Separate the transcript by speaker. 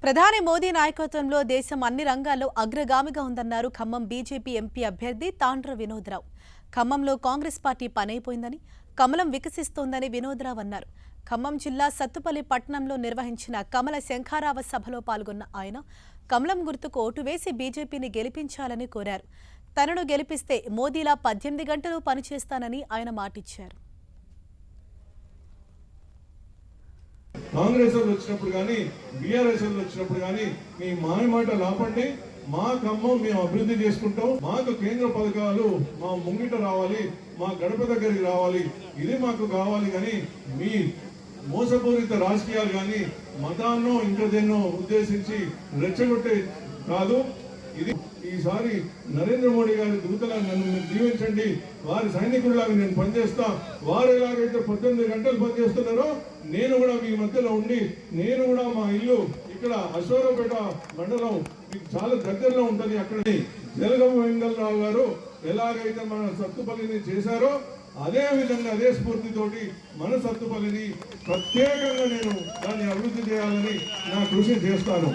Speaker 1: ప్రధాని మోదీ నాయకత్వంలో దేశం అన్ని రంగాల్లో అగ్రగామిగా ఉందన్నారు ఖమ్మం బీజేపీ ఎంపీ అభ్యర్థి తాండ్ర వినోద్రావు. ఖమ్మంలో కాంగ్రెస్ పార్టీ పనైపోయిందని, కమలం వికసిస్తోందని వినోద్రావు అన్నారు. ఖమ్మం జిల్లా సత్తుపల్లి పట్టణంలో నిర్వహించిన కమల శంఖారావ సభలో పాల్గొన్న ఆయన కమలం గుర్తుకు ఓటు వేసి బీజేపీని గెలిపించాలని కోరారు. తనను గెలిపిస్తే మోదీలా 18 గంటలు పనిచేస్తానని ఆయన మాటిచ్చారు.
Speaker 2: కాంగ్రెస్ వాళ్ళు వచ్చినప్పుడు కానీ బీఆర్ఎస్ వాళ్ళు వచ్చినప్పుడు కానీ మీ మాట లాపండి. మా ఖమ్మం మేము అభివృద్ధి చేసుకుంటాం. మాకు కేంద్ర పథకాలు మా ముంగిట రావాలి, మా గడప దగ్గరికి రావాలి, ఇది మాకు కావాలి. కానీ మీ మోసపూరిత రాజకీయాలు కానీ మతాన్నో ఇంకా దేన్నో ఉద్దేశించి రెచ్చగొట్టే కాదు. ఇది ఈసారి నరేంద్ర మోడీ గారి దూతలా నన్ను మీరు దీవించండి. వారి సైనికుల్లాగా నేను పనిచేస్తా. వారు ఎలాగైతే 18 గంటలు పనిచేస్తున్నారో నేను కూడా మీ మధ్యలో ఉండి, నేను కూడా మా ఇల్లు ఇక్కడ అశ్వరావుపేట మండలం మీకు చాలా దగ్గరలో ఉంటుంది. అక్కడ జలగం వెంగళరావు గారు ఎలాగైతే మన సత్తుపల్లిని చేశారో అదే విధంగా అదే స్ఫూర్తితోటి మన సత్తుపల్లిని ప్రత్యేకంగా నేను దాన్ని అభివృద్ధి చేయాలని నా కృషి చేస్తాను.